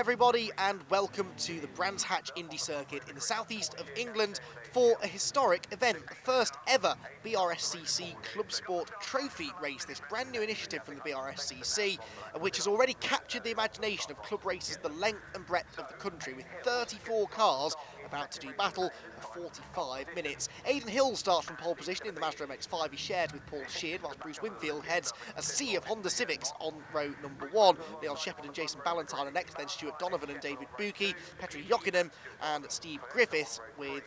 everybody, and welcome to the Brands Hatch Indy circuit in the southeast of England for a historic event, the first ever BRSCC Clubsport Trophy race, this brand new initiative from the BRSCC, which has already captured the imagination of club races the length and breadth of the country, with 34 cars about to do battle for 45 minutes. Aidan Hill starts from pole position in the Mazda MX-5. He shared with Paul Sheard, whilst Bruce Winfield heads a sea of Honda Civics on row number 1. Leon Shepherd and Jason Ballantyne are next, then Stuart Donovan and David Buki, Petri Jokinen and Steve Griffiths with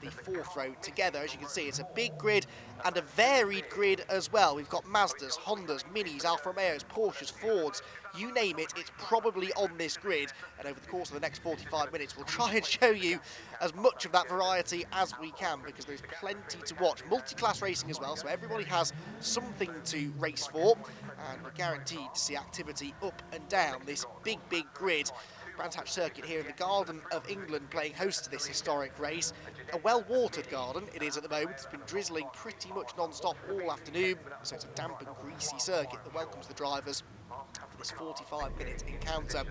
the fourth row together. As you can see, it's a big grid and a varied grid as well. We've got Mazdas, Hondas, Minis, Alfa Romeos, Porsches, Fords, you name it, it's probably on this grid. And over the course of the next 45 minutes, we'll try and show you as much of that variety as we can, because there's plenty to watch. Multi-class racing as well, so everybody has something to race for, and we're guaranteed to see activity up and down this big grid. Brands Hatch circuit here in the Garden of England, playing host to this historic race. A well-watered garden it is at the moment. It's been drizzling pretty much non-stop all afternoon, so it's a damp and greasy circuit that welcomes the drivers for this 45-minute encounter.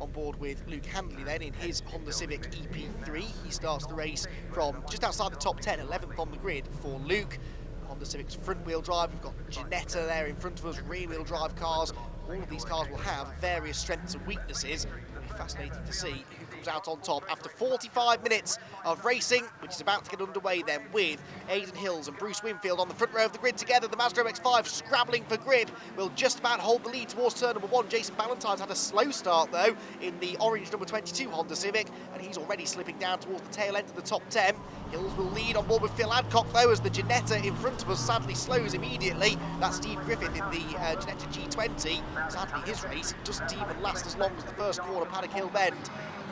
On board with Luke Handley then in his Honda Civic EP3. He starts the race from just outside the top 10, 11th on the grid for Luke. Honda Civic's front-wheel drive, we've got Ginetta there in front of us, rear-wheel drive cars. All of these cars will have various strengths and weaknesses. It'll be fascinating to see who comes out on top after 45 minutes of racing, which is about to get underway then with Aidan Hills and Bruce Winfield on the front row of the grid together. The Mazda MX-5 scrabbling for grip will just about hold the lead towards turn number 1. Jason Ballantyne's had a slow start though in the orange number 22 Honda Civic, and he's already slipping down towards the tail end of the top 10. Hills will lead on board with Phil Adcock though, as the Ginetta in front of us sadly slows immediately. That's Steve Griffith in the Ginetta G20. Sadly his race doesn't even last as long as the first corner, Paddock Hill Bend.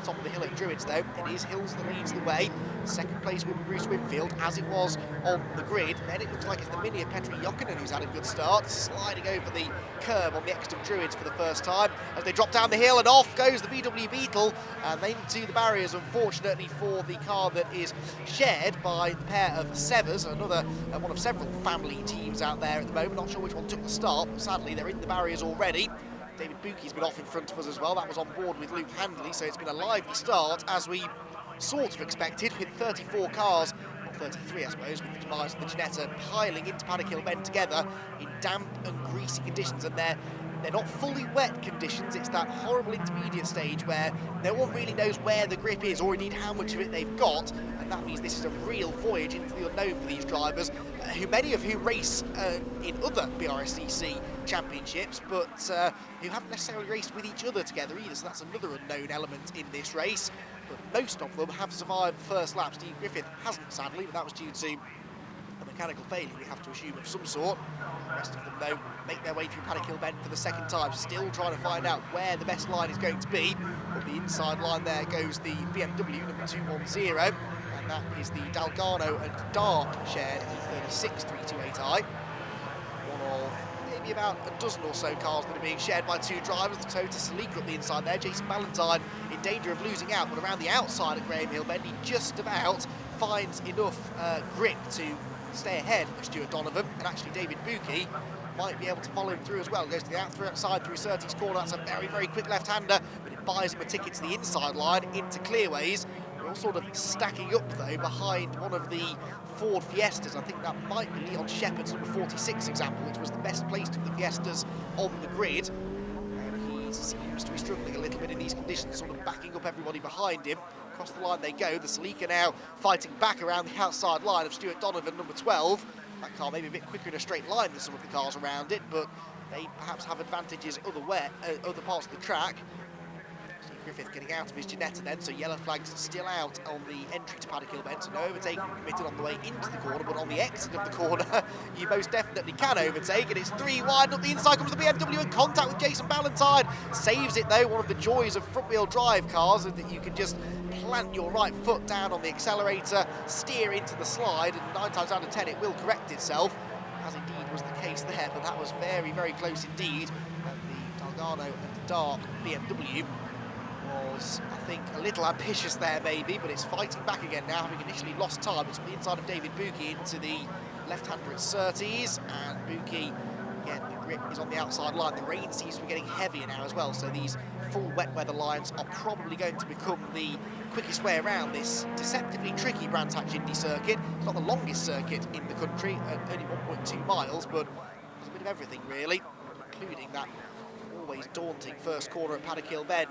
Top of the hill at Druids though, it is Hills that leads the way. Second place will be Bruce Winfield, as it was on the grid. Then it looks like it's the Mini of Petri Jokinen who's had a good start, sliding over the curb on the exit of Druids for the first time as they drop down the hill, and off goes the VW Beetle and into the barriers, unfortunately for the car that is shared by the pair of Severs, another one of several family teams out there at the moment. Not sure which one took the start, but sadly they're in the barriers already. David Buki's been off in front of us as well. That was on board with Luke Handley, so it's been a lively start, as we sort of expected, with 34 cars, or 33 I suppose, with the demise of the Ginetta piling into Paddock Hill Bend together in damp and greasy conditions, and they're not fully wet conditions. It's that horrible intermediate stage where no one really knows where the grip is, or indeed how much of it they've got, and that means this is a real voyage into the unknown for these drivers, many of whom race in other BRSCC championships, but who haven't necessarily raced with each other together either, so that's another unknown element in this race. But most of them have survived the first lap. Steve Griffith hasn't, sadly, but that was due to a mechanical failure, we have to assume, of some sort. The rest of them, though, make their way through Paddock Hill Bend for the second time, still trying to find out where the best line is going to be. On the inside line there goes the BMW number 210, and that is the Dalgarno and Dark shared E36 328i. One of maybe about a dozen or so cars that are being shared by two drivers. The Toyota Celica up the inside there. Jason Ballantyne in danger of losing out, but around the outside of Graham Hill Bend, he just about finds enough grip to stay ahead of Stuart Donovan, and actually David Buki might be able to follow him through as well. Goes to the outside through Surtees corner. That's a very quick left-hander, but it buys him a ticket to the inside line into clearways. We're all sort of stacking up though behind one of the Ford Fiestas. I think that might be Leon Shepherd's number 46 example, which was the best placed of the Fiestas on the grid. And he seems to be struggling a little bit in these conditions, sort of backing up everybody behind him. Across the line they go. The Celica now fighting back around the outside line of Stuart Donovan, number 12. That car may be a bit quicker in a straight line than some of the cars around it, but they perhaps have advantages other parts of the track. Griffith getting out of his Ginetta then, so yellow flags still out on the entry to Paddock Hill Bend, so no overtaking permitted on the way into the corner, but on the exit of the corner you most definitely can overtake, and it's 3 wide. Up the inside comes the BMW in contact with Jason Ballantyne. Saves it though, one of the joys of front-wheel drive cars, is that you can just plant your right foot down on the accelerator, steer into the slide, and 9 times out of 10 it will correct itself, as indeed was the case there, but that was very close indeed. And the Dalgarno and the Dark BMW was, I think, a little ambitious there maybe, but it's fighting back again now, having initially lost time. It's on the inside of David Buki into the left-hander at Surtees, and Buki Again, the grip is on the outside line. The rain seems to be getting heavier now as well, so these full wet weather lines are probably going to become the quickest way around this deceptively tricky Brands Hatch Indy circuit. It's not the longest circuit in the country, at only 1.2 miles, but there's a bit of everything really, including that always daunting first corner at Paddock Hill Bend.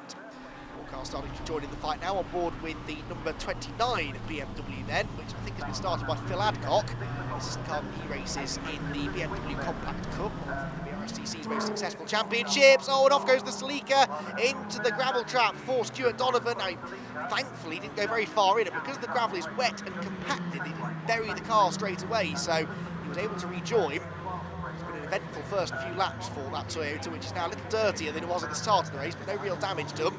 More cars starting to join in the fight now, on board with the number 29 BMW then, which I think has been started by Phil Adcock. This is the car that he races in the BMW Compact Cup, the BRSCC's most successful championships. Oh, and off goes the Sleeker into the gravel trap for Stuart Donovan. Now, thankfully, he didn't go very far in it, because the gravel is wet and compacted, it didn't bury the car straight away, so he was able to rejoin. It's been an eventful first few laps for that Toyota, which is now a little dirtier than it was at the start of the race, but no real damage done.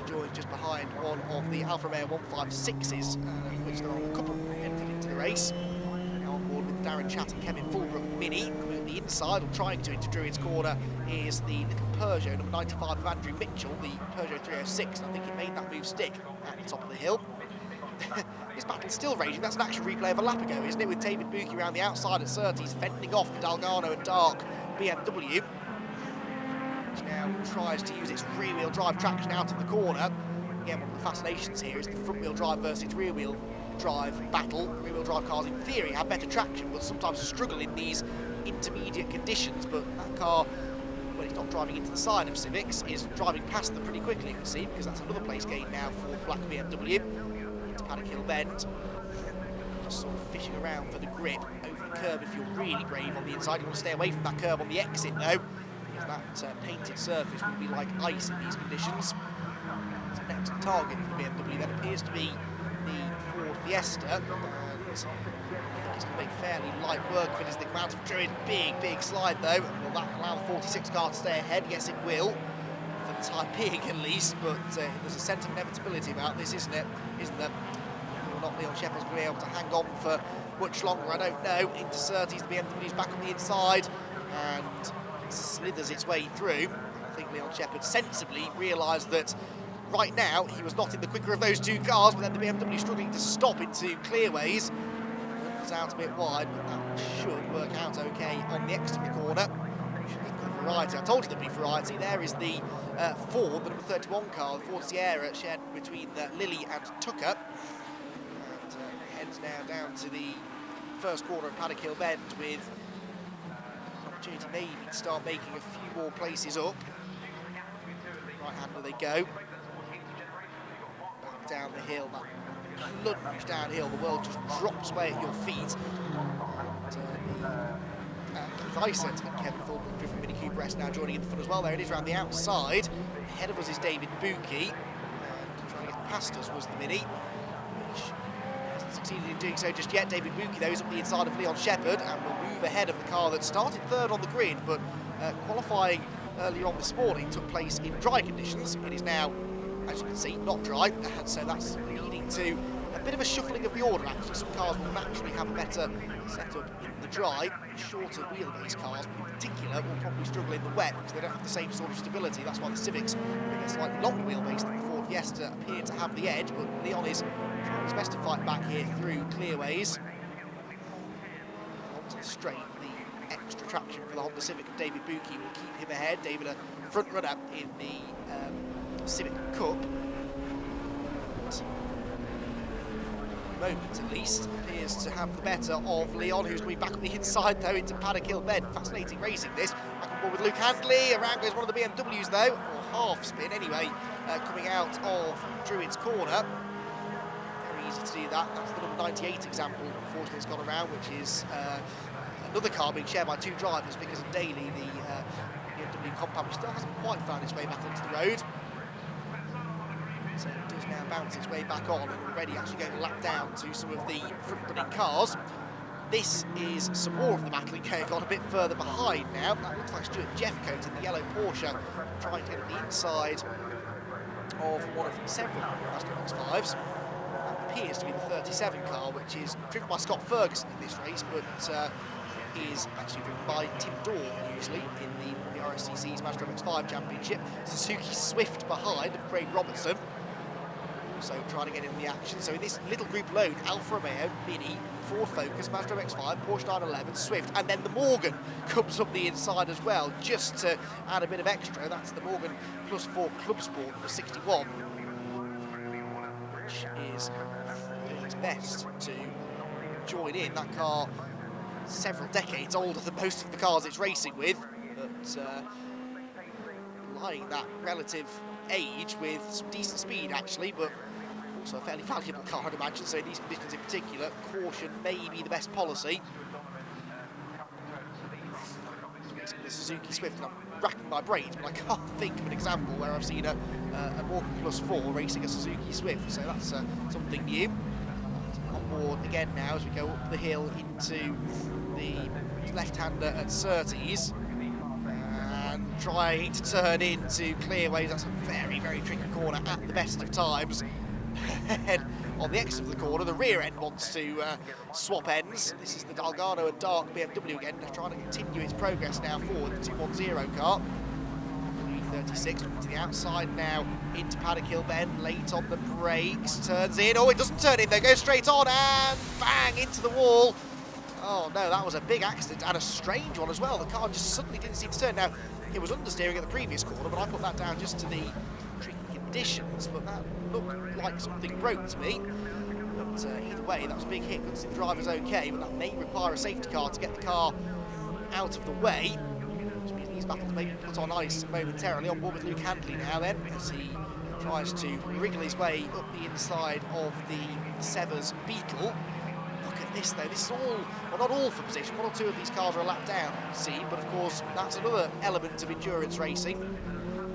Joined just behind one of the Alfa Romeo 156s, which there are a couple entered into the race. Now on board with Darren Chatt and Kevin Fulbrook Mini. Coming on the inside, or trying to into Druids Corner, is the little Peugeot number 95 of Andrew Mitchell, the Peugeot 306, and I think he made that move stick at the top of the hill. This battle's still raging. That's an action replay of a lap ago, isn't it, with David Buki around the outside at Surtees, fending off the Dalgarno and Dark BMW. Now tries to use its rear-wheel drive traction out of the corner. Again, one of the fascinations here is the front-wheel drive versus rear-wheel drive battle. Rear-wheel drive cars, in theory, have better traction, but sometimes struggle in these intermediate conditions. But that car, when it's not driving into the side of Civics, is driving past them pretty quickly, you can see, because that's another place gain now for the black BMW. Into Paddock Hill Bend. Just sort of fishing around for the grip over the curb if you're really brave on the inside. You want to stay away from that curb on the exit, though. That painted surface will be like ice in these conditions. So next target for the BMW then appears to be the Ford Fiesta, and I think it's going to make fairly light work of it as they come out of Druid. Big slide though. Will that allow the 46 car to stay ahead? Yes, it will, for the time being at least, but there's a sense of inevitability about this, isn't there? Will not Leon Shepherd's going to be able to hang on for much longer? I don't know. Into Surtees, the BMW's back on the inside, and slithers its way through. I think Leon Shepherd sensibly realised that right now he was not in the quicker of those two cars, but then the BMW struggling to stop into clearways. It's out a bit wide, but that should work out okay on the exit of the corner. Should be good variety. I told you there'd be variety. There is the Ford, the number 31 car, the Ford Sierra, shared between Lilly and Tucker. And heads now down to the first corner of Paddock Hill Bend with opportunity maybe to start making a few more places up. Right hander they go. Back down the hill, that lunge downhill, the world just drops away at your feet. Keith Isett and Kevin Fulbrook driven Mini Cooper S now joining in the fun as well. There it is around the outside. Ahead of us is David Buki, and trying to get past us was the Mini, which hasn't succeeded in doing so just yet. David Buki though is up the inside of Leon Shepherd and will move ahead of the car that started third on the grid, but qualifying earlier on this morning took place in dry conditions. It is now, as you can see, not dry, and so that's leading to a bit of a shuffling of the order. Actually, some cars will naturally have a better setup in the dry. Shorter wheelbase cars in particular will probably struggle in the wet because they don't have the same sort of stability. That's why the Civics, with a slightly longer wheelbase than the Ford Fiesta, appear to have the edge, but Leon is trying his best to fight back here through clearways. Onto the straight, the extra traction for the Honda Civic of David Buki will keep him ahead. David, a front runner in the Civic Cup. Moment at least, appears to have the better of Leon, who's going back on the inside though into Paddock Hill Bend. Fascinating racing this. Back on board with Luke Handley. Around goes one of the BMWs though, or half spin anyway, coming out of Druids Corner. Very easy to do that. That's the number 98 example, unfortunately, has gone around, which is another car being shared by two drivers, Vickers and Daly, the BMW Compact, which still hasn't quite found its way back onto the road. So it does now bounce its way back on, and already actually going a lap down to some of the front-running cars. This is some more of the battling going on a bit further behind now. That looks like Stuart Jeffcoat in the yellow Porsche, trying to get on the inside of one of several Aston X5s. That appears to be the 37 car, which is driven by Scott Ferguson in this race, but is actually driven by Tim Dorr, usually, in the BRSCC's Mazda MX-5 Championship. Suzuki Swift behind, of Craig Robertson. also trying to get in the action. So in this little group alone, Alfa Romeo, Mini, Ford Focus, Mazda MX-5, Porsche 911, Swift, and then the Morgan comes up the inside as well, just to add a bit of extra. That's the Morgan +4 Clubsport for 61, which is doing its best to join in. That car several decades older than most of the cars it's racing with, but lying that relative age with some decent speed actually, but also a fairly valuable car, I'd imagine. So in these conditions in particular, caution may be the best policy. The Suzuki Swift, and I'm racking my brains, but I can't think of an example where I've seen a Morgan +4 racing a Suzuki Swift, so that's something new. On board again now as we go up the hill into the left-hander at Surtees, and trying to turn into clearways. That's a very, very tricky corner at the best of times. And on the exit of the corner, the rear end wants to swap ends. This is the Delgado and Dark BMW again, trying to continue its progress now forward, the 210 car. 36 to the outside now, into Paddock Hill Bend, late on the brakes, turns in. Oh, it doesn't turn in, they go straight on and bang into the wall. Oh no, that was a big accident, and a strange one as well. The car just suddenly didn't seem to turn. Now, it was understeering at the previous corner, but I put that down just to the tricky conditions, but that looked like something broke to me. But either way, that was a big hit. Good to see the driver's okay, but that may require a safety car to get the car out of the way. Which means these battles may be put on ice momentarily. On board with Luke Handley now then, as he tries to wriggle his way up the inside of the Severs Beetle. Look at this though, this is all, well not all for position, one or two of these cars are a lap down, see, but of course that's another element of endurance racing,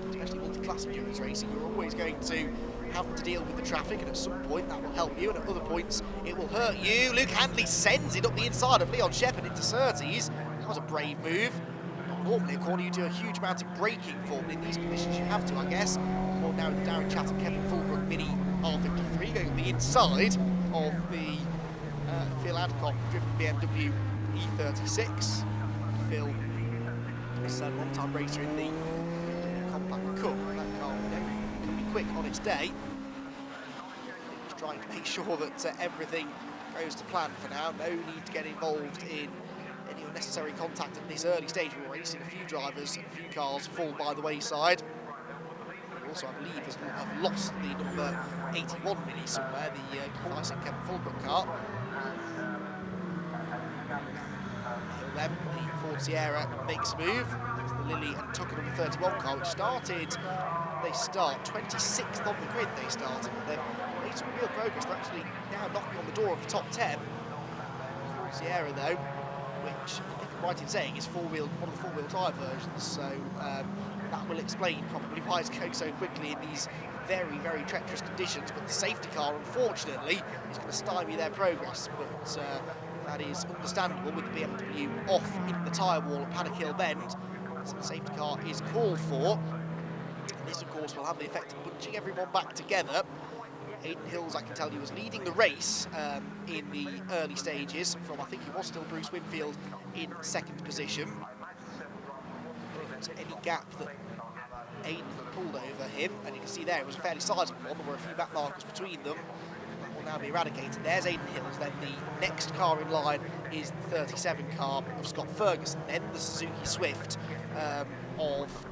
especially multi-class endurance racing. You're always going to have to deal with the traffic, and at some point that will help you, and at other points it will hurt you. Luke Handley sends it up the inside of Leon Shepherd into Surtees. That was a brave move. Normally a corner you do a huge amount of braking for, but in these conditions you have to, I guess. Well, now Darren Chatham, Kevin Fulbrook Mini R53 going up the inside of the Phil Adcock driven BMW E36. Phil is a long-time racer in the Compact Cup. That car can be quick on its day. Just trying to make sure that everything goes to plan for now. No need to get involved in any unnecessary contact at this early stage. We're already seeing a few drivers and a few cars fall by the wayside. Also, I believe, have lost the number 81 Mini somewhere, the nice Kevin Fulbrook car. Then the Ford Sierra makes a move. It's the Lilly and Tucker number 31 car, which started, they start 26th on the grid, they started, but they've made some real progress. They're actually now knocking on the door of the top 10. Ford Sierra, though, which I think I'm right in saying is one of the four-wheel drive versions, so that will explain probably why it's going so quickly in these very, very treacherous conditions. But the safety car, unfortunately, is going to stymie their progress, but that is understandable with the BMW off in the tyre wall at Paddock Hill Bend. So the safety car is called for, and this of course will have the effect of bunching everyone back together. Aidan Hills, I can tell you, was leading the race in the early stages from, I think it was still Bruce Winfield in second position. But any gap that Aidan had pulled over him, and you can see there it was a fairly sizable one, there were a few back markers between them, that will now be eradicated. There's Aidan Hills, then the next car in line is the 37 car of Scott Ferguson, then the Suzuki Swift of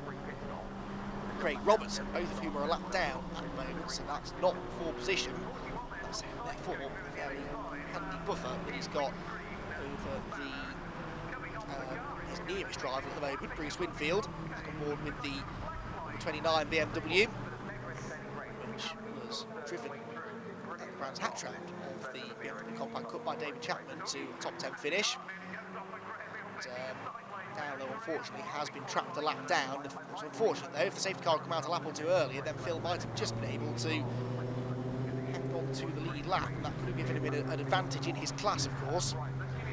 Craig Robertson, both of whom are a lap down at the moment, so that's not for position. That's therefore a very handy buffer that he's got over his nearest driver at the moment, Bruce Winfield, back on board with the 29 BMW, which was driven at the Brands Hatch round of the BMW Compact Cup by David Chapman to a top 10 finish. Now, though, unfortunately, has been trapped a lap down. It was unfortunate, though. If the safety car had come out a lap or two earlier, then Phil might have just been able to hang on to the lead lap, and that could have given him an advantage in his class, of course.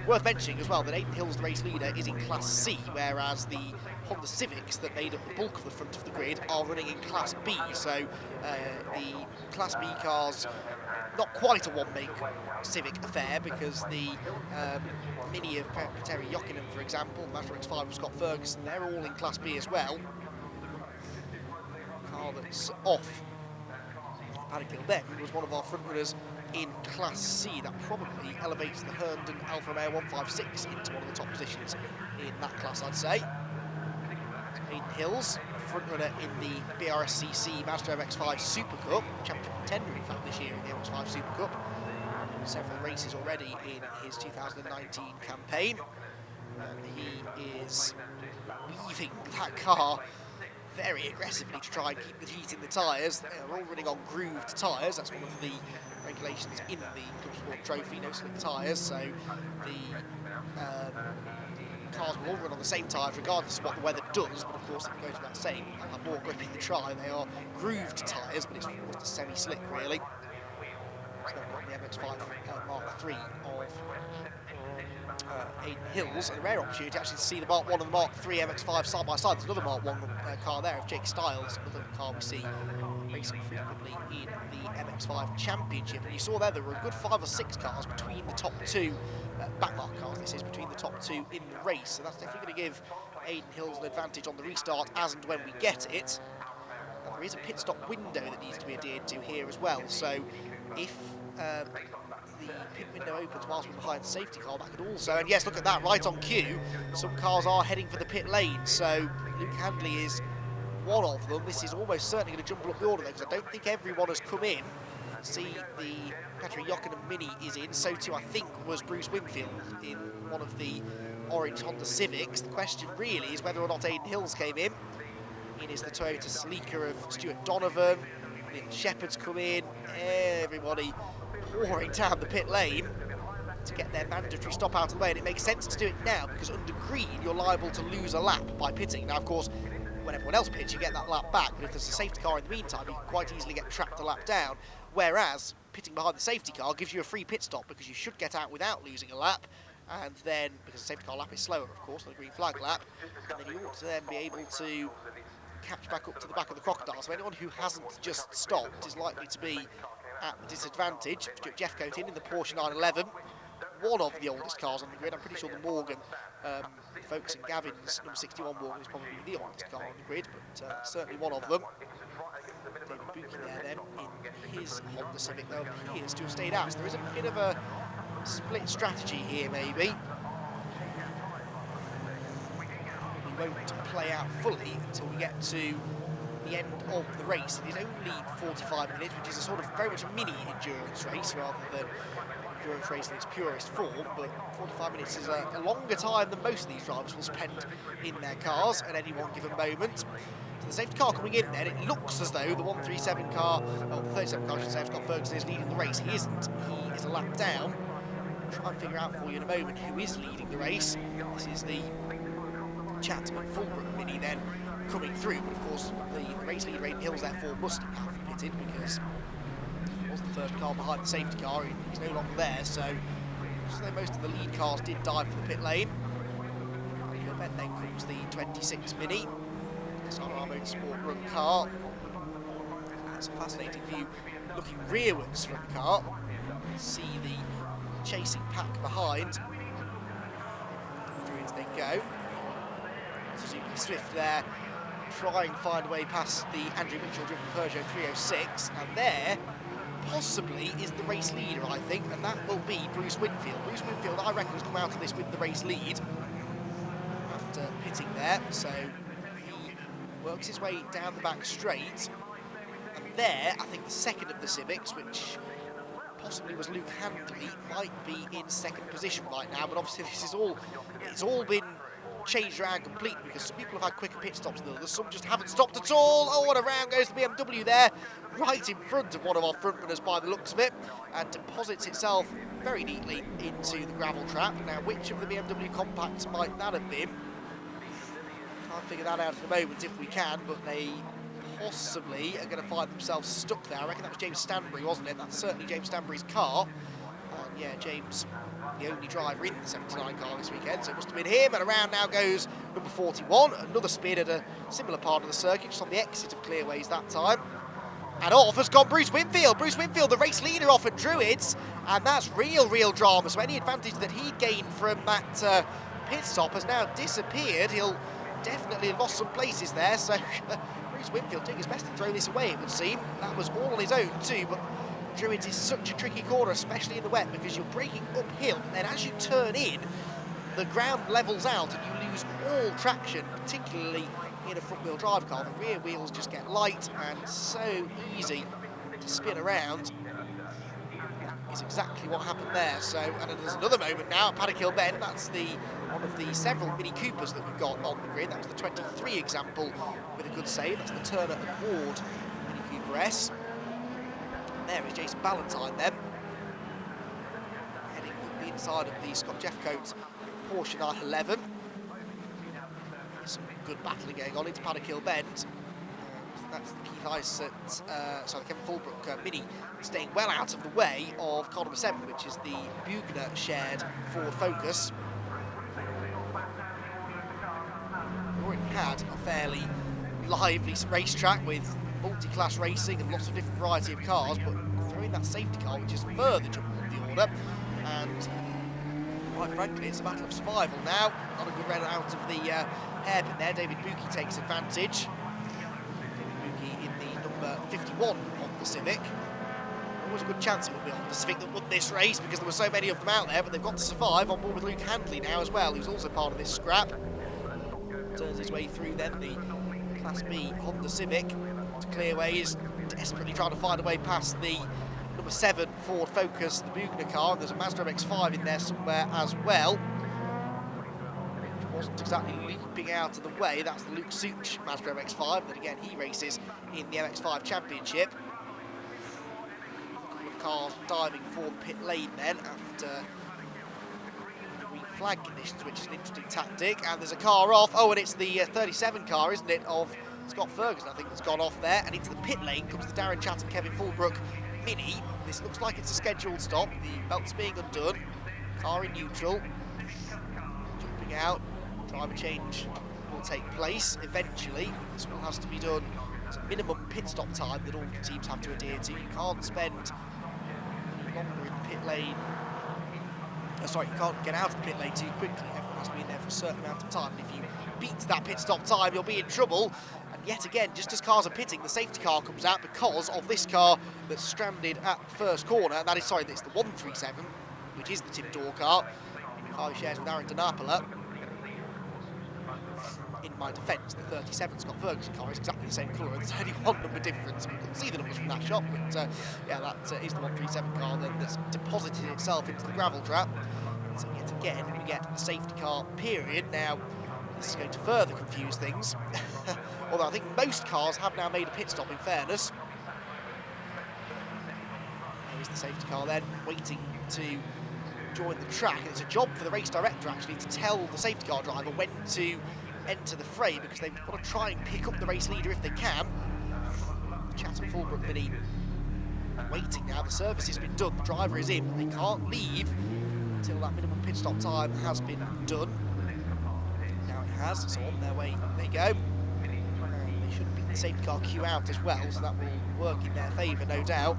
Worth mentioning as well that Aidan Hills, the race leader, is in Class C, whereas the Honda Civics that made up the bulk of the front of the grid are running in Class B. So the Class B cars, not quite a one-make Civic affair, because the Mini of Terry Jokinen, for example, Mazda MX-5 of Scott Ferguson, they're all in Class B as well. Car that's off Paddock Bend was one of our front runners in Class C. That probably elevates the Herndon Alfa Romeo 156 into one of the top positions in that class, I'd say. Aidan Hills, front runner in the BRSCC Mazda MX-5 Super Cup, championship contender in fact this year in the MX-5 Super Cup. Several races already in his 2019 campaign. And he is weaving that car very aggressively to try and keep the heat in the tyres. They're all running on grooved tyres. That's one of the regulations in the Clubsport Trophy, no slick tyres. So the cars will all run on the same tyres regardless of what the weather does. But of course, if you go to that same, have more grip in the try. They are grooved tyres, but it's almost a semi-slick really. So the MX-5 Mark III of Aidan Hills, and a rare opportunity actually to see the Mark 1 and the Mark III MX-5 side by side. There's another Mark 1 car there of Jake Styles, another car we see racing frequently in the MX-5 Championship. And you saw there were a good 5 or 6 cars between the top two, backmark cars this is, between the top two in the race. So that's definitely going to give Aidan Hills an advantage on the restart as and when we get it. And there is a pit stop window that needs to be adhered to here as well. So if the pit window opens whilst we're behind the safety car, that could also, and yes, look at that, right on cue, some cars are heading for the pit lane, so Luke Handley is one of them. This is almost certainly going to jumble up the order though, because I don't think everyone has come in. See, the Petri Jokinen Mini is in, so too I think was Bruce Winfield in one of the orange Honda Civics. The question really is whether or not Aidan Hills came in. In is the Toyota Celica of Stuart Donovan. Nick Shepherd's come in, everybody pouring down the pit lane to get their mandatory stop out of the way, and it makes sense to do it now because under green you're liable to lose a lap by pitting. Now of course when everyone else pits you get that lap back, but if there's a safety car in the meantime you can quite easily get trapped a lap down, whereas pitting behind the safety car gives you a free pit stop because you should get out without losing a lap, and then because the safety car lap is slower of course than the green flag lap, and then you ought to then be able to catch back up to the back of the Crocodile. So anyone who hasn't just stopped is likely to be at the disadvantage. Stuart Jeffcoat in the Porsche 911, one of the oldest cars on the grid. I'm pretty sure the Morgan, Folks and Gavin's number 61 Morgan is probably the oldest car on the grid, but certainly one of them. David Buki there then in his Honda Civic, though, appears to have stayed out. So there is a bit of a split strategy here maybe. Won't play out fully until we get to the end of the race. It is only 45 minutes, which is a sort of very much a mini endurance race rather than endurance race in its purest form, but 45 minutes is a longer time than most of these drivers will spend in their cars at any one given moment. So the safety car coming in then, it looks as though the 137 car, well the 37 car I should say, Scott Ferguson is leading the race. He isn't, he is a lap down. I'll try and figure out for you in a moment who is leading the race. This is the Chatham and Fulbrook Mini then coming through, but of course the race leader Aidan Hills therefore must have pitted because he was the first car behind the safety car. He's no longer there, so most of the lead cars did dive for the pit lane. Then comes the 26 Mini. It's on our Motorsport Run car. That's a fascinating view looking rearwards from the car. See the chasing pack behind. Through as they go. Suzuki Swift there, trying to find a way past the Andrew Mitchell-driven Peugeot 306, and there, possibly, is the race leader, I think, and that will be Bruce Winfield. Bruce Winfield, I reckon, has come out of this with the race lead after pitting there, so he works his way down the back straight, and there, I think the second of the Civics, which possibly was Luke Handley, might be in second position right now, but obviously this is all, it's all been changed around completely because some people have had quicker pit stops than others, some just haven't stopped at all. Oh, what around goes the BMW there, right in front of one of our front runners by the looks of it, and deposits itself very neatly into the gravel trap. Now, which of the BMW compacts might that have been? Can't figure that out at the moment if we can, but they possibly are going to find themselves stuck there. I reckon that was James Stanbury, wasn't it? That's certainly James Stanbury's car. And yeah, James, the only driver in the 79 car this weekend, so it must have been him. And around now goes number 41, another spin at a similar part of the circuit, just on the exit of Clearways that time. And off has gone Bruce Winfield. Bruce Winfield, the race leader, off at Druids, and that's real drama. So any advantage that he gained from that pit stop has now disappeared. He'll definitely have lost some places there, so Bruce Winfield doing his best to throw this away, it would seem. That was all on his own too, but Druids is such a tricky corner, especially in the wet, because you're braking uphill, and then as you turn in, the ground levels out and you lose all traction, particularly in a front-wheel drive car. The rear wheels just get light and so easy to spin around. Is exactly what happened there. So, and then there's another moment now at Paddock Hill Bend. That's one of the several Mini Coopers that we've got on the grid. That was the 23 example with a good save. That's the Turner and Ward Mini Cooper S. And there is Jason Ballantyne then, heading up the inside of the Scott Jeffcoat Porsche 911. Some good battling going on into Paddock Hill Bend. That's the Keith Ice at, sorry, Kevin Fulbrook Mini staying well out of the way of car number 7, which is the Bugner shared Ford Focus. We already had a fairly lively racetrack with multi-class racing and lots of different variety of cars, but throwing that safety car, which is further jumbled the order, and quite frankly, it's a battle of survival now. Not a good run out of the hairpin there. David Buki takes advantage. In the number 51 on the Civic. Always a good chance it would be on the Civic that won this race because there were so many of them out there, but they've got to survive, on board with Luke Handley now as well, who's also part of this scrap. Turns his way through then the Class B Honda Civic to Clearways, desperately trying to find a way past the number 7 Ford Focus, the Bugner car, and there's a Mazda MX-5 in there somewhere as well. Wasn't exactly leaping out of the way. That's the Luke Such Mazda MX-5. Then again, he races in the MX-5 Championship. A couple of cars diving for the pit lane then after flag conditions, which is an interesting tactic. And there's a car off. Oh, and it's the 37 car, isn't it, of Scott Ferguson, I think, that's gone off there. And into the pit lane comes the Darren Chatham Kevin Fulbrook Mini. This looks like it's a scheduled stop. The belt's being undone. Car in neutral. Jumping out. Driver change will take place eventually. This all has to be done. It's a minimum pit stop time that all teams have to adhere to. You can't spend any longer in the pit lane. Sorry, you can't get out of the pit lane too quickly. Everyone has to be in there for a certain amount of time. And if you beat that pit stop time, you'll be in trouble. And yet again, just as cars are pitting, the safety car comes out because of this car that's stranded at the first corner. That is, sorry, that's the 137, which is the Tim Dorr car. The car he shares with Aaron Dinapola. In my defence, the 37 Scott Ferguson car is exactly the same colour, and there's only one number difference. We couldn't see the numbers from that shot, but yeah, that is the 137 car then that's deposited itself into the gravel trap. So yet again, we get a safety car period. Now, this is going to further confuse things, although I think most cars have now made a pit stop, in fairness. There's the safety car then, waiting to join the track, and it's a job for the race director actually to tell the safety car driver when to enter the fray, because they've got to try and pick up the race leader if they can. Chatham Fulbrook Mini waiting now. The service has been done, the driver is in, but they can't leave until that minimum pit stop time has been done. Now it has, so on their way they go. And they should beat the safety car queue out as well, so that will work in their favour, no doubt.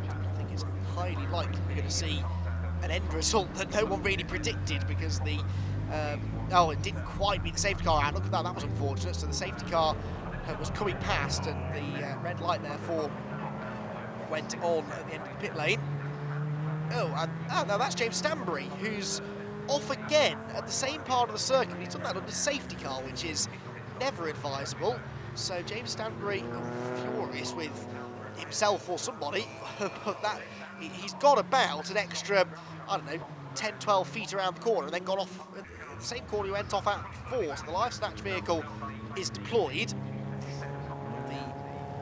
I think it's highly likely we're going to see an end result that no one really predicted, because the oh, it didn't quite beat the safety car out. Look at that, that was unfortunate. So the safety car was coming past, and the red light therefore went on at the end of the pit lane. Oh, and now that's James Stanbury, who's off again at the same part of the circuit. He's done that under safety car, which is never advisable. So James Stanbury furious with himself or somebody, but that he's got about an extra, I don't know, 10, 12 feet around the corner, and then gone off at the same corner he went off at before. So the live snatch vehicle is deployed. The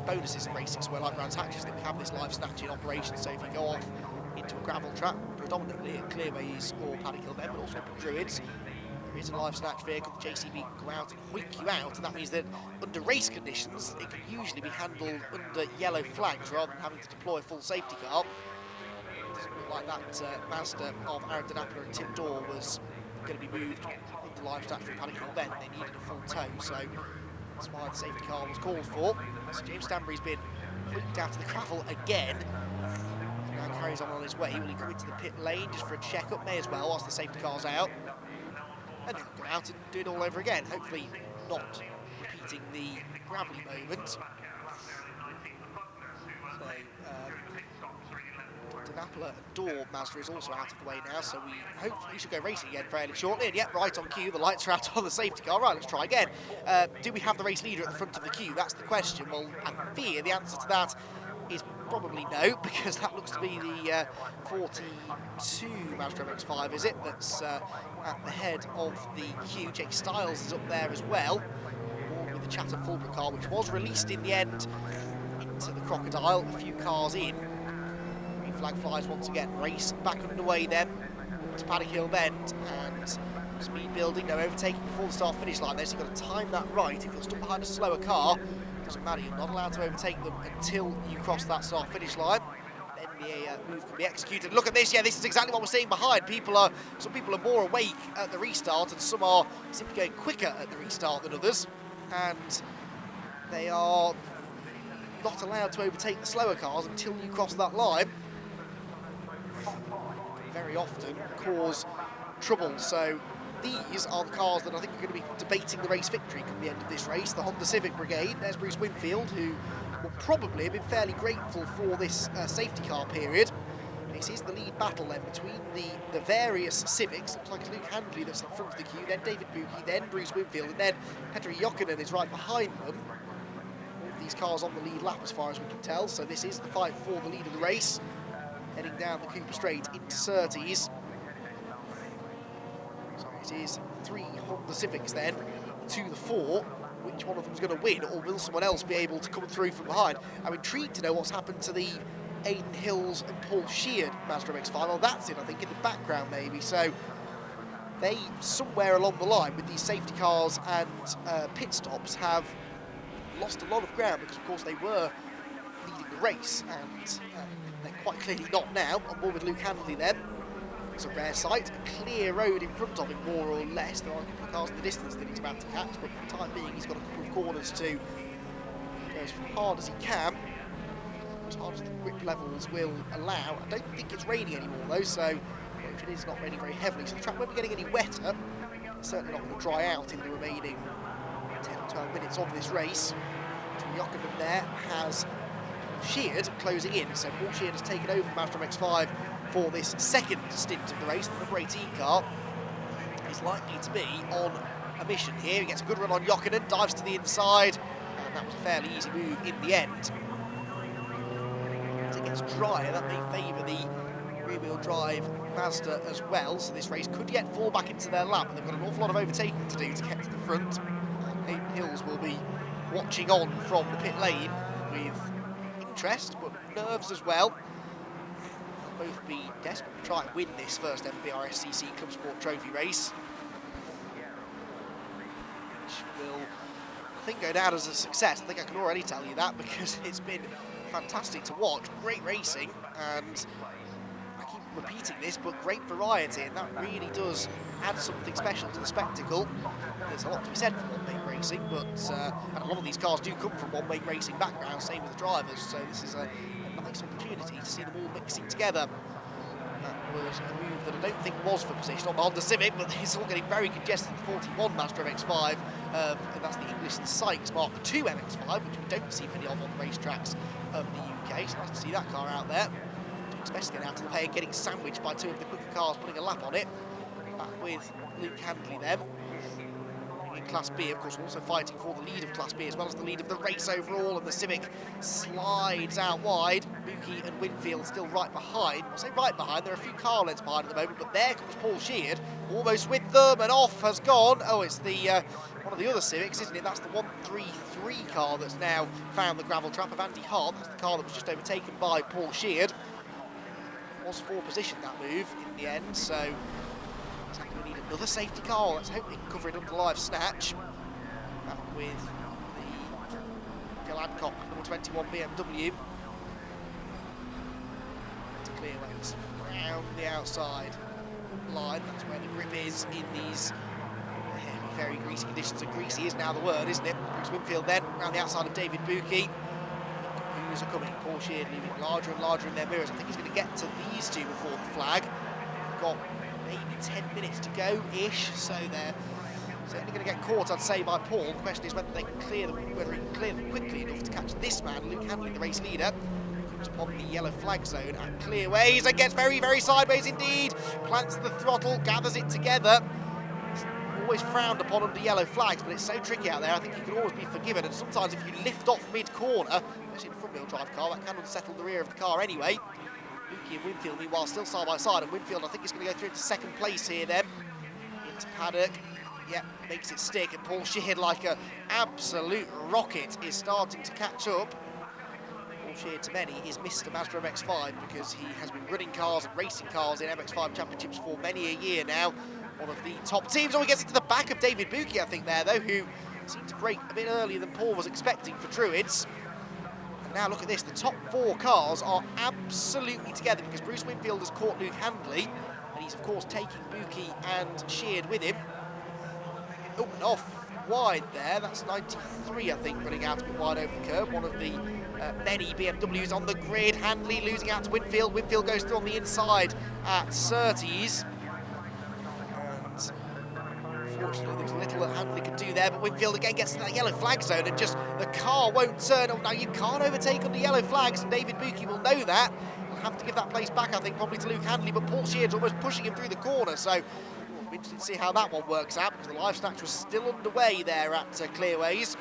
bonuses in racing, so we're like Brands Hatch, is that we have this live snatch in operation. So if you go off into a gravel track, predominantly at Clearways or Paddock Hill Bend, but also at Druids, there is a live snatch vehicle. The JCB can go out and hoik you out, and that means that under race conditions, it can usually be handled under yellow flags rather than having to deploy a full safety car. It doesn't look like that Mazda of Aaron Dinapola and Tim Dorr was going to be moved under live snatch from Paddock Hill Bend. They needed a full tow, so that's why the safety car was called for. So James Stanbury's been hooked out to the gravel again. Now carries on his way. Will he go into the pit lane just for a check-up? May as well, whilst the safety car's out. And he'll go out and do it all over again. Hopefully not repeating the gravelly moment. So, Napala and Door Mazda is also out of the way now, so we hopefully should go racing again fairly shortly. And yep, right on cue, the lights are out on the safety car. Right, let's try again. Do we have the race leader at the front of the queue? That's the question. Well, I fear the answer to that is probably no, because that looks to be the 42 Mazda MX-5, is it? That's at the head of the queue. Jake Styles is up there as well, with the Chatham Fulbrook car, which was released in the end into the Crocodile, a few cars in. Flag flies once again, race back underway then to Paddock Hill Bend, and speed building, no overtaking before the start finish line there, so you've got to time that right. If you're stuck behind a slower car, doesn't matter, you're not allowed to overtake them until you cross that start finish line. Then the move can be executed. Look at this, yeah, this is exactly what we're seeing behind. Some people are more awake at the restart, and some are simply going quicker at the restart than others, and they are not allowed to overtake the slower cars until you cross that line. Very often cause trouble. So these are the cars that I think are going to be debating the race victory come the end of this race. The Honda Civic Brigade. There's Bruce Winfield, who will probably have been fairly grateful for this safety car period. This is the lead battle then between the various Civics. Looks like it's Luke Handley that's in front of the queue, then David Buki, then Bruce Winfield, and then Petri Jokinen is right behind them. All of these cars on the lead lap as far as we can tell, so this is the fight for the lead of the race. Heading down the Cooper Straight into Surtees. So it is 3 Honda Civics then to the 4. Which one of them is going to win, or will someone else be able to come through from behind? I'm intrigued to know what's happened to the Aidan Hills and Paul Sheard Mazda MX-5. Well, that's it, I think, in the background maybe. So they, somewhere along the line with these safety cars and pit stops, have lost a lot of ground because, of course, they were leading the race, and they're quite clearly not now. On board with Luke Handley then. It's a rare sight, a clear road in front of him, more or less. There are a couple of cars in the distance that he's about to catch, but for the time being he's got a couple of corners to go as hard as he can, as hard as the grip levels will allow. I don't think it's raining anymore though, so if it is, not raining very heavily, so the track won't be getting any wetter. It's certainly not going to dry out in the remaining 10 or 12 minutes of this race. Jokinen there has Sheard closing in, so Paul Sheard has taken over the Mazda MX-5 for this second stint of the race. The number 18 car is likely to be on a mission here. He gets a good run on Jokinen, dives to the inside, and that was a fairly easy move in the end. As it gets drier, that may favour the rear-wheel drive Mazda as well, so this race could yet fall back into their lap, and they've got an awful lot of overtaking to do to get to the front. Aidan Hills will be watching on from the pit lane with interest, but nerves as well. They'll both be desperate to try and win this first ever BRSCC Clubsport Trophy race, which will, I think, go down as a success. I think I can already tell you that, because it's been fantastic to watch. Great racing, and I keep repeating this, but great variety, and that really does add something special to the spectacle. There's a lot to be said for one-make racing, but and a lot of these cars do come from one-make racing backgrounds, same with the drivers, so this is a nice opportunity to see them all mixing together. That was a move that I don't think was for position on the Honda Civic, but it's all getting very congested. The 41 Mazda MX-5, and that's the English and Sykes Mark II MX-5, which we don't see many of on the racetracks of the UK. It's nice to see that car out there. It's best to get out of the pay and getting sandwiched by 2 of the quicker cars putting a lap on it. Back with Luke Handley then. In Class B, of course, also fighting for the lead of Class B as well as the lead of the race overall, and the Civic slides out wide. Buki and Winfield still right behind. I say right behind, there are a few car lengths behind at the moment, but there comes Paul Sheard, almost with them, and off has gone. Oh, it's the one of the other Civics, isn't it? That's the 133 car that's now found the gravel trap of Andy Hart. That's the car that was just overtaken by Paul Sheard. Was for position that move in the end, so we need another safety car. Let's hope they can cover it under live snatch. Back with the Phil Adcock, number 21 BMW. To clear lanes around the outside line. That's where the grip is in these very greasy conditions. And greasy is now the word, isn't it? Bruce Winfield then around the outside of David Buki. Who's coming? Paul Sheard leaving larger and larger in their mirrors. I think he's going to get to these two before the flag. Got maybe 10 minutes to go-ish, so they're Certainly going to get caught, I'd say, by Paul. The question is whether he can clear them quickly enough to catch this man, Luke Handley, the race leader. Comes upon the yellow flag zone and clearways and gets very, very sideways indeed. Plants the throttle, gathers it together. It's always frowned upon under yellow flags, but it's so tricky out there. I think you can always be forgiven, and sometimes if you lift off mid-corner, especially in a front-wheel drive car, that can unsettle the rear of the car anyway. Buki and Winfield, meanwhile, still side by side, and Winfield, I think, is going to go through into second place here then. Into paddock. Yep, makes it stick, and Paul Sheard, like an absolute rocket, is starting to catch up. Paul Sheard, to many, is Mr. Mazda MX-5 because he has been running cars and racing cars in MX-5 championships for many a year now. One of the top teams. Oh, he gets into the back of David Buki, I think, there, though, who seemed to break a bit earlier than Paul was expecting for Druids. And now look at this, the top 4 cars are absolutely together because Bruce Winfield has caught Luke Handley, and he's, of course, taking Buki and Sheard with him. Oh, and off wide there, that's 93, I think, running out a bit wide over the curb. One of the many BMWs on the grid. Handley losing out to Winfield. Winfield goes through on the inside at Surtees. And unfortunately, there was a little that Handley could do there, but Winfield again gets to that yellow flag zone and just the car won't turn. Oh, now you can't overtake on the yellow flags, and David Buki will know that. He'll have to give that place back, I think, probably to Luke Handley, but Paul Sheard's almost pushing him through the corner, so we're interested to see how that one works out, because the live snatch was still underway there at Clearways.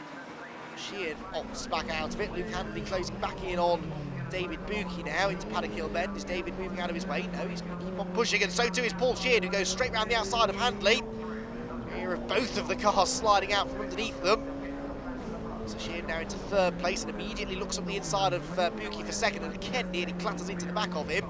Sheard opts back out of it. Luke Handley closing back in on David Buki now into Paddock Hill Bend. Is David moving out of his way? No, he's going to keep on pushing, and so too is Paul Sheard, who goes straight round the outside of Handley. Here of both of the cars sliding out from underneath them. So Sheard now into third place and immediately looks up the inside of Buki for second, and again nearly clatters into the back of him.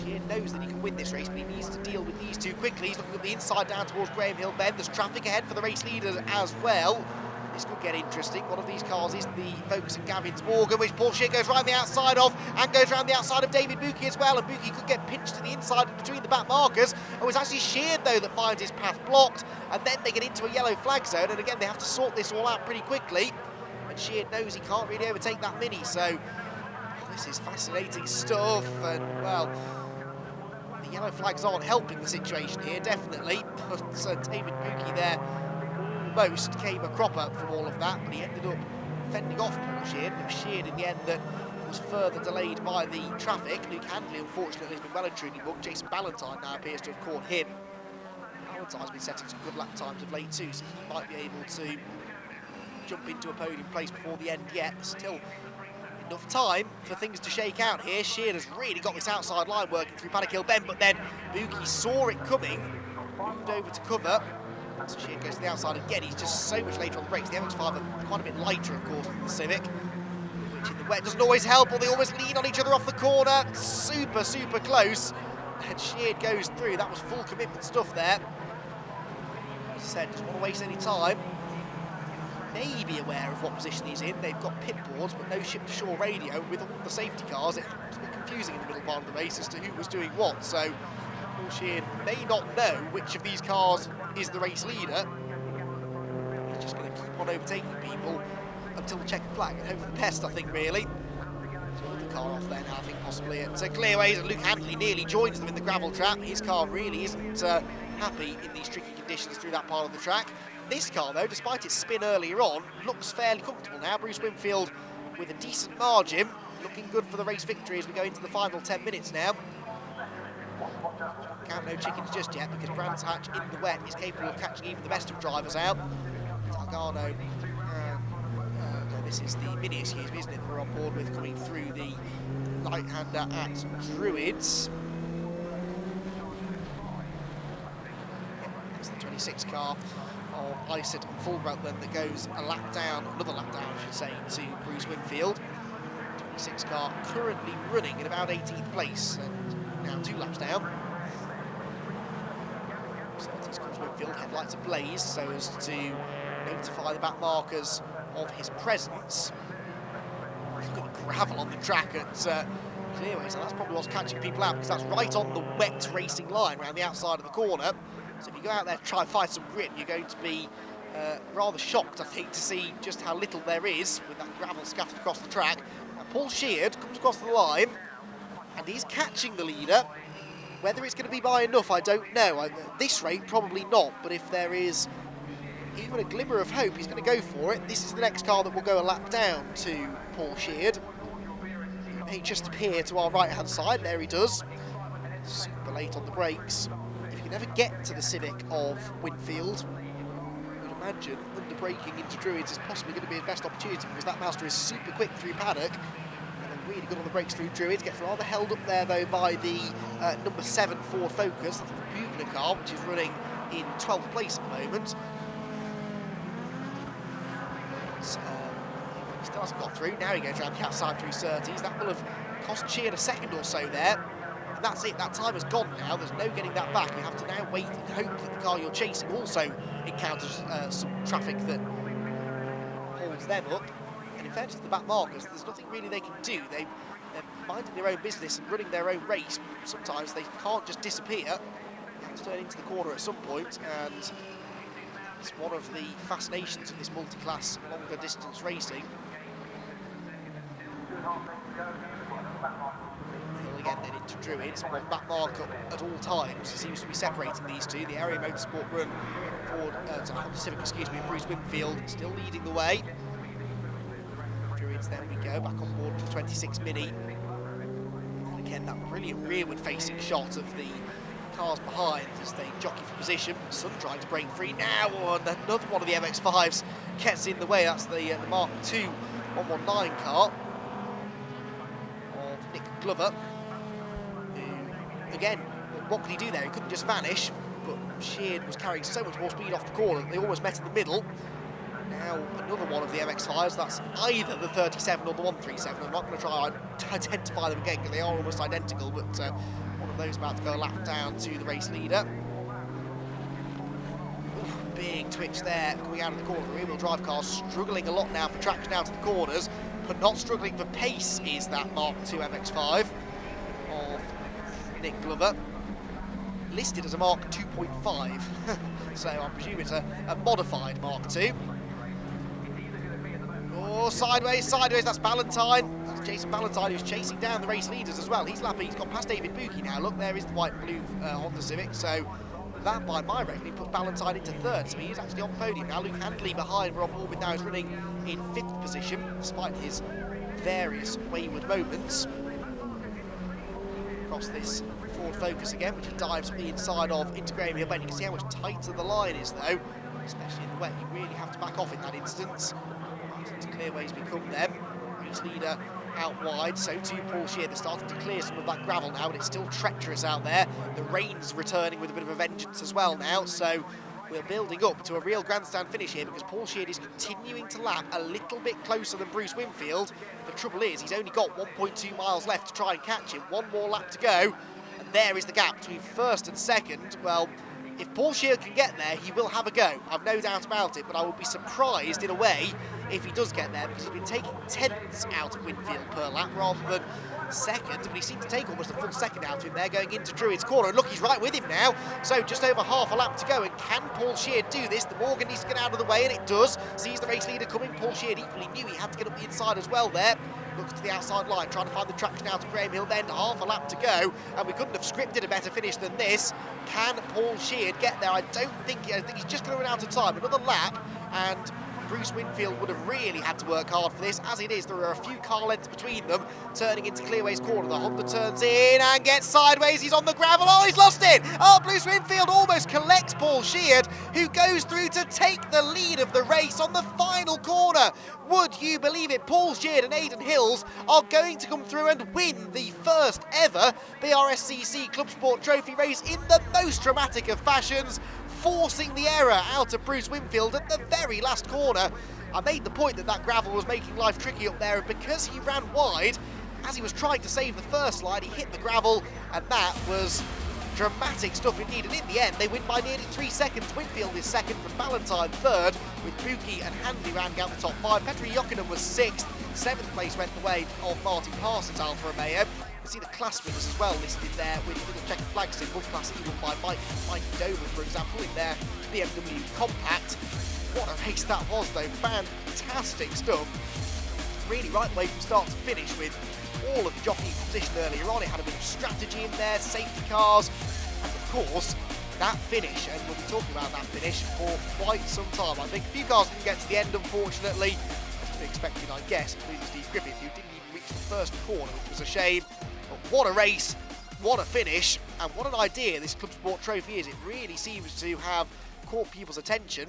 Sheard knows that he can win this race, but he needs to deal with these two quickly. He's looking at the inside down towards Graham Hill Bend. There's traffic ahead for the race leaders as well. This could get interesting. One of these cars is the Focus and Gavin's Morgan, which Paul Sheard goes round the outside of, and goes round the outside of David Buki as well, and Buki could get pinched to the inside between the back markers. Oh, it's actually Sheard, though, that finds his path blocked, and then they get into a yellow flag zone, and again, they have to sort this all out pretty quickly, and Sheard knows he can't really overtake that Mini, so this is fascinating stuff, and, well, the yellow flags aren't helping the situation here, definitely, but David Buki there almost came a cropper from all of that, but he ended up fending off Paul Sheard. It was Sheard in the end that was further delayed by the traffic. Luke Handley, unfortunately, has been well and truly booked. Jason Ballantyne now appears to have caught him. Ballantyne's been setting some good lap times of late too, so he might be able to jump into a podium place before the end yet. There's still enough time for things to shake out here. Sheard has really got this outside line working through Paddock Hill Bend, but then Buki saw it coming, moved over to cover. So Sheard goes to the outside again. He's just so much later on the brakes. The MX-5 are quite a bit lighter, of course, than the Civic, which in the wet doesn't always help, or they always lean on each other off the corner. Super, super close. And Sheard goes through. That was full commitment stuff there. As I said, doesn't want to waste any time. May be aware of what position he's in. They've got pit boards, but no ship-to-shore radio. With all the safety cars, it was a bit confusing in the middle part of the race as to who was doing what. So Paul Sheard may not know which of these cars is the race leader. He's just going to keep on overtaking people until the checkered flag and hope for the best, I think, really. So the car off there now, I think, possibly at Clearways, and Luke Handley nearly joins them in the gravel trap. His car really isn't happy in these tricky conditions through that part of the track. This car, though, despite its spin earlier on, looks fairly comfortable now. Bruce Winfield with a decent margin, looking good for the race victory as we go into the final 10 minutes now. Count no chickens just yet, because Brands Hatch in the wet is capable of catching even the best of drivers out. Talgarno, no, this is the Mini, excuse me, isn't it, that we're on board with coming through the right-hander at Druids. Yep, it's the 26 car of Isett and Fulbrook then that goes a lap down, another lap down, I should say, to Bruce Winfield. 26 car currently running in about 18th place, and now 2 laps down. Comes Winfield, headlights ablaze so as to notify the back markers of his presence. He's got gravel on the track at Clearways, so that's probably what's catching people out, because that's right on the wet racing line around the outside of the corner. So if you go out there to try and find some grip, you're going to be rather shocked, I think, to see just how little there is with that gravel scattered across the track. Now, Paul Sheard comes across the line, and he's catching the leader. Whether it's going to be by enough, I don't know. At this rate, probably not. But if there is even a glimmer of hope, he's going to go for it. This is the next car that will go a lap down to Paul Sheard. He may just appear to our right-hand side. There he does. Super late on the brakes. If you can ever get to the Civic of Winfield, I would imagine under-braking into Druids is possibly going to be his best opportunity, because that Master is super quick through paddock. Really good on the brakes through Druids, gets rather held up there though by the number 7 Ford Focus, that's the Bugner car, which is running in 12th place at the moment. So, he still hasn't got through, now he goes around the outside through Surtees. That will have cost Sheard a second or so there, and that's it, that time has gone now, there's no getting that back. You have to now wait and hope that the car you're chasing also encounters some traffic that holds them up. And in fairness to the back markers, there's nothing really they can do. They're minding their own business and running their own race. Sometimes they can't just disappear. They have to turn into the corner at some point, and it's one of the fascinations of this multi-class longer distance racing. Again then into Druids, one back marker at all times. It seems to be separating these two. The Area Motorsport Run Ford, Honda Civic, excuse me, Bruce Winfield still leading the way. There we go, back on board with the 26 Mini. And again, that brilliant rearward facing shot of the cars behind as they jockey for position. Sun trying to break free now, and another one of the MX-5s gets in the way. That's the Mark II 119 car of Nick Glover, who, again, what could he do there? He couldn't just vanish, but Sheard was carrying so much more speed off the corner that they almost met in the middle. Now another one of the MX-5s, that's either the 37 or the 137. I'm not going to try to identify them again because they are almost identical, but one of those about to go a lap down to the race leader. Oof, big twitch there coming out of the corner. The rear-wheel drive car's struggling a lot now for traction out to the corners, but not struggling for pace is that Mark II MX-5 of Nick Glover. Listed as a Mark 2.5, so I presume it's a modified Mark II. Oh, sideways, that's Ballantyne. That's Jason Ballantyne, who's chasing down the race leaders as well. He's lapping, he's got past David Buki now. Look, there is the white and blue Honda Civic, so that, by my reckoning, puts Ballantyne into third, so he is actually on the podium now. Luke Handley behind, we're on board with now, is running in 5th position, despite his various wayward moments. Across this Ford Focus again, which he dives on the inside of into Graham Hill Bend. You can see how much tighter the line is, though, especially in the wet. You really have to back off in that instance. To clearways become them. Race leader out wide, so too Paul Sheard. They're starting to clear some of that gravel now, but it's still treacherous out there. The rain's returning with a bit of a vengeance as well now, so we're building up to a real grandstand finish here because Paul Sheard is continuing to lap a little bit closer than Bruce Winfield. The trouble is he's only got 1.2 miles left to try and catch him. One more lap to go, and there is the gap between first and second. Well, if Paul Sheard can get there, he will have a go. I've no doubt about it, but I would be surprised in a way if he does get there, because he's been taking tenths out of Winfield per lap rather than second, but he seemed to take almost a full second out of him there going into Druids corner, and look, he's right with him now, so just over half a lap to go, and can Paul Sheard do this? The Morgan needs to get out of the way, and it does. Sees the race leader coming. Paul Sheard equally knew he had to get up the inside as well there. Looks to the outside line, trying to find the traction out of Graham Hill Bend. Half a lap to go, and we couldn't have scripted a better finish than this. Can Paul Sheard get there? I think he's just going to run out of time. Another lap, and Bruce Winfield would have really had to work hard for this. As it is, there are a few car lengths between them. Turning into Clearways corner, the Honda turns in and gets sideways. He's on the gravel. Oh, he's lost it. Oh, Bruce Winfield almost collects Paul Sheard, who goes through to take the lead of the race on the final corner. Would you believe it? Paul Sheard and Aidan Hills are going to come through and win the first ever BRSCC Clubsport Trophy race in the most dramatic of fashions, forcing the error out of Bruce Winfield at the very last corner. I made the point that gravel was making life tricky up there, and because he ran wide, as he was trying to save the first line, he hit the gravel, and that was dramatic stuff indeed. And in the end, they win by nearly 3 seconds. Winfield is second, and Ballantyne third, with Buki and Handley rounding out the top 5. Petri Jokinen was 6th. 7th place went the way of Martin Parsons, Alfa Romeo. You can see the class winners as well listed there with little checkered flags in. One class even by Mike Dover, for example, in their BMW Compact. What a race that was, though. Fantastic stuff. Really right the way from start to finish, with all of the jockeying position earlier on. It had a bit of strategy in there, safety cars, and of course, that finish, and we'll be talking about that finish for quite some time. I think a few cars didn't get to the end, unfortunately, as to be expected, I guess, including Steve Griffith, who didn't even reach the first corner, which was a shame. But what a race, what a finish, and what an idea this Clubsport Trophy is. It really seems to have caught people's attention.